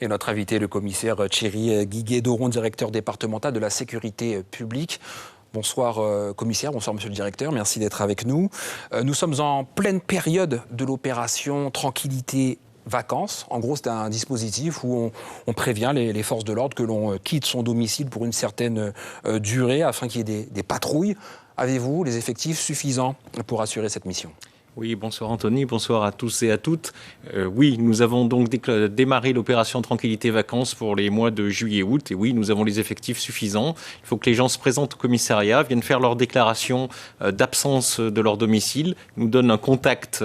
Et notre invité, le commissaire Thierry Guiguet-Doron, directeur départemental de la sécurité publique. Bonsoir commissaire, bonsoir monsieur le directeur, merci d'être avec nous. Nous sommes en pleine période de l'opération Tranquillité Vacances. En gros, c'est un dispositif où on prévient les forces de l'ordre que l'on quitte son domicile pour une certaine durée afin qu'il y ait des patrouilles. Avez-vous les effectifs suffisants pour assurer cette mission ? Oui, bonsoir Anthony, bonsoir à tous et à toutes. Oui, nous avons donc démarré l'opération Tranquillité Vacances pour les mois de juillet et août. Et oui, nous avons les effectifs suffisants. Il faut que les gens se présentent au commissariat, viennent faire leur déclaration d'absence de leur domicile, nous donnent un contact,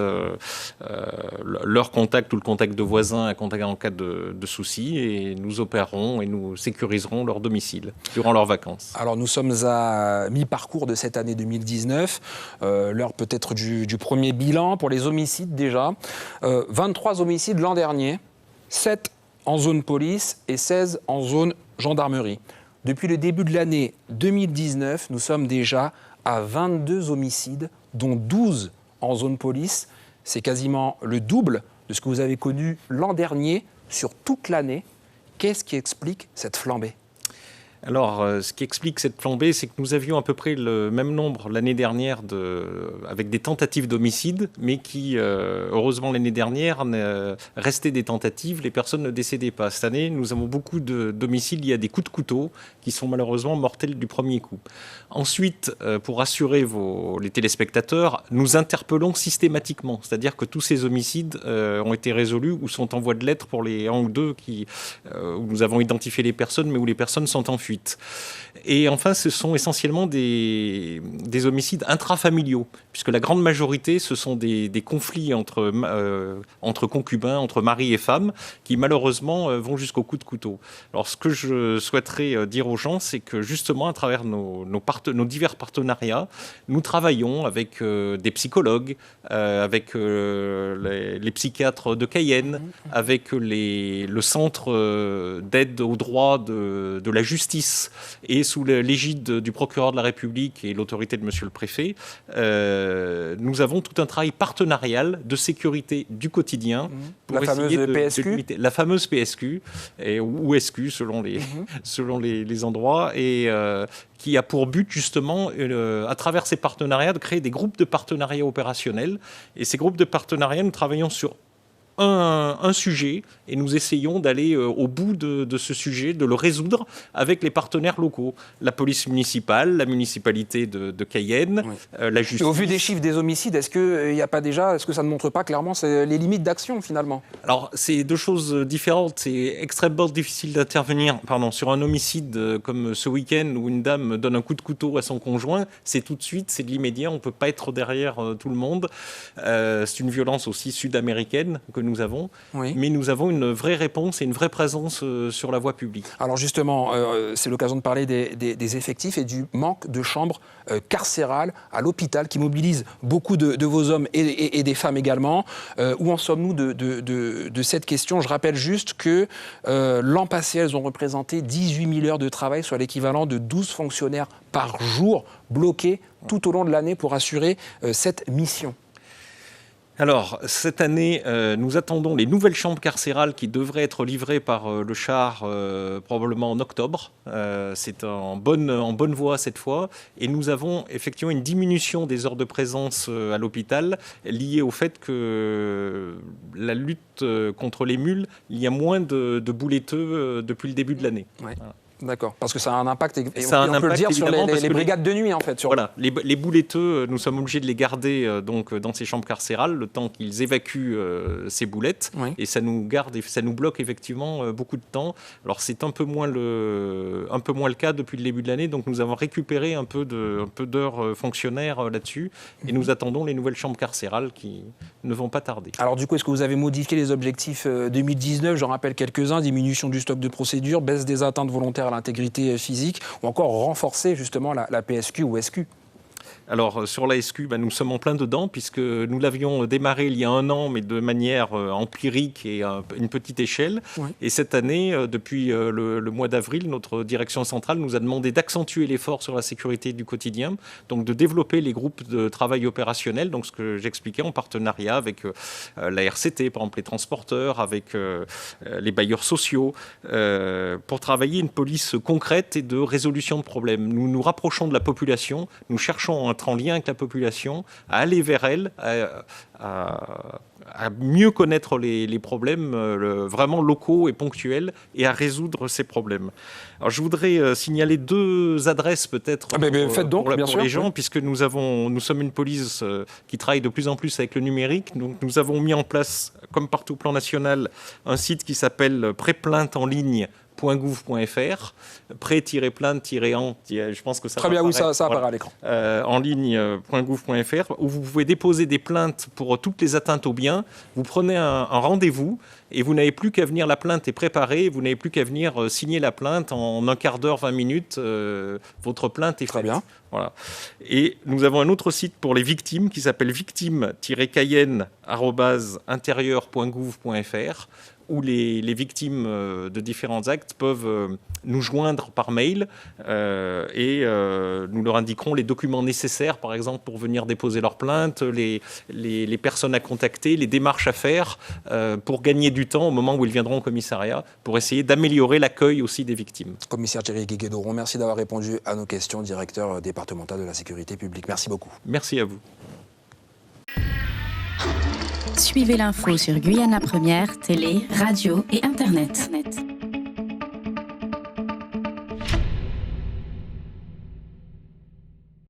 leur contact ou le contact de voisins, un contact en cas de soucis, et nous opérerons et nous sécuriserons leur domicile durant leurs vacances. Alors nous sommes à mi-parcours de cette année 2019, l'heure peut-être du premier bilan pour les homicides déjà. 23 homicides l'an dernier, 7 en zone police et 16 en zone gendarmerie. Depuis le début de l'année 2019, nous sommes déjà à 22 homicides, dont 12 en zone police. C'est quasiment le double de ce que vous avez connu l'an dernier sur toute l'année. Qu'est-ce qui explique cette flambée ? Alors, ce qui explique cette flambée, c'est que nous avions à peu près le même nombre l'année dernière avec des tentatives d'homicide, mais qui, heureusement l'année dernière, restaient des tentatives, les personnes ne décédaient pas. Cette année, nous avons beaucoup d'homicides liés à des coups de couteau qui sont malheureusement mortels du premier coup. Ensuite, pour rassurer les téléspectateurs, nous interpellons systématiquement, c'est-à-dire que tous ces homicides ont été résolus ou sont en voie de l'être pour les 1 ou 2 où nous avons identifié les personnes, mais où les personnes sont en fuite. Et enfin, ce sont essentiellement des homicides intrafamiliaux, puisque la grande majorité, ce sont des conflits entre concubins, entre mari et femme, qui malheureusement vont jusqu'au coup de couteau. Alors, ce que je souhaiterais dire aux gens, c'est que justement, à travers nos divers partenariats, nous travaillons avec des psychologues, avec les psychiatres de Cayenne, avec le centre d'aide aux droits de la justice, et sous l'égide du procureur de la République et l'autorité de monsieur le préfet, nous avons tout un travail partenarial de sécurité du quotidien pour la fameuse PSQ, de limiter la fameuse PSQ ou SQ selon les endroits, et qui a pour but justement, à travers ces partenariats, de créer des groupes de partenariat opérationnels. Et ces groupes de partenariat, nous travaillons sur un sujet, et nous essayons d'aller au bout de ce sujet, de le résoudre avec les partenaires locaux. La police municipale, la municipalité de Cayenne, la justice. Et au vu des chiffres des homicides, est-ce que ça ne montre pas clairement les limites d'action finalement ? Alors, c'est deux choses différentes. C'est extrêmement difficile d'intervenir sur un homicide comme ce week-end où une dame donne un coup de couteau à son conjoint. C'est tout de suite, c'est de l'immédiat. On ne peut pas être derrière tout le monde. C'est une violence aussi sud-américaine que nous avons, mais nous avons une vraie réponse et une vraie présence sur la voie publique. Alors justement, c'est l'occasion de parler des effectifs et du manque de chambres carcérales à l'hôpital qui mobilise beaucoup de vos hommes et des femmes également. Où en sommes-nous de cette question ? Je rappelle juste que l'an passé, elles ont représenté 18 000 heures de travail, soit l'équivalent de 12 fonctionnaires par jour bloqués tout au long de l'année pour assurer cette mission. Alors, cette année, nous attendons les nouvelles chambres carcérales qui devraient être livrées par le char probablement en octobre. C'est en bonne voie cette fois. Et nous avons effectivement une diminution des heures de présence à l'hôpital liée au fait que la lutte contre les mules, il y a moins de bouletteux depuis le début de l'année. Ouais. Voilà. D'accord, parce que ça a un impact, et on peut le dire, sur les brigades de nuit en fait. Voilà, les bouletteux, nous sommes obligés de les garder donc dans ces chambres carcérales le temps qu'ils évacuent ces boulettes, et ça nous garde et ça nous bloque effectivement beaucoup de temps. Alors c'est un peu moins le cas depuis le début de l'année, donc nous avons récupéré un peu d'heures fonctionnaires là-dessus, et nous attendons les nouvelles chambres carcérales qui ne vont pas tarder. Alors du coup, est-ce que vous avez modifié les objectifs 2019 ? J'en rappelle quelques-uns: diminution du stock de procédures, baisse des atteintes volontaires à l'intégrité physique, ou encore renforcer justement la PSQ ou SQ. Alors, sur la SQ, nous sommes en plein dedans, puisque nous l'avions démarré il y a 1 an, mais de manière empirique et à une petite échelle. Ouais. Et cette année, depuis le mois d'avril, notre direction centrale nous a demandé d'accentuer l'effort sur la sécurité du quotidien, donc de développer les groupes de travail opérationnel, donc ce que j'expliquais en partenariat avec la RCT, par exemple les transporteurs, avec les bailleurs sociaux, pour travailler une police concrète et de résolution de problèmes. Nous nous rapprochons de la population, nous cherchons à être en lien avec la population, à aller vers elle, à mieux connaître les problèmes vraiment locaux et ponctuels et à résoudre ces problèmes. Alors, je voudrais signaler 2 adresses peut-être pour les gens, puisque nous sommes une police qui travaille de plus en plus avec le numérique. Donc, nous avons mis en place, comme partout au plan national, un site qui s'appelle pré-plainte-en-ligne.gouv.fr, pré-plainte-en, je pense que ça très bien, oui, ça apparaît à l'écran. En ligne.gouv.fr, où vous pouvez déposer des plaintes pour toutes les atteintes aux biens. Vous prenez un rendez-vous et vous n'avez plus qu'à venir, la plainte est préparée, vous n'avez plus qu'à venir signer la plainte en 1 quart d'heure, 20 minutes, votre plainte est faite. Très bien. Voilà. Et nous avons un autre site pour les victimes qui s'appelle victime-cayenne@intérieur.gouv.fr, où les victimes de différents actes peuvent nous joindre par mail et nous leur indiquerons les documents nécessaires, par exemple, pour venir déposer leur plainte, les personnes à contacter, les démarches à faire pour gagner du temps au moment où ils viendront au commissariat, pour essayer d'améliorer l'accueil aussi des victimes. Commissaire Thierry Guéguet-Doron, merci d'avoir répondu à nos questions, directeur départemental de la sécurité publique. Merci beaucoup. Merci à vous. Suivez l'info sur Guyana Première, télé, radio et Internet.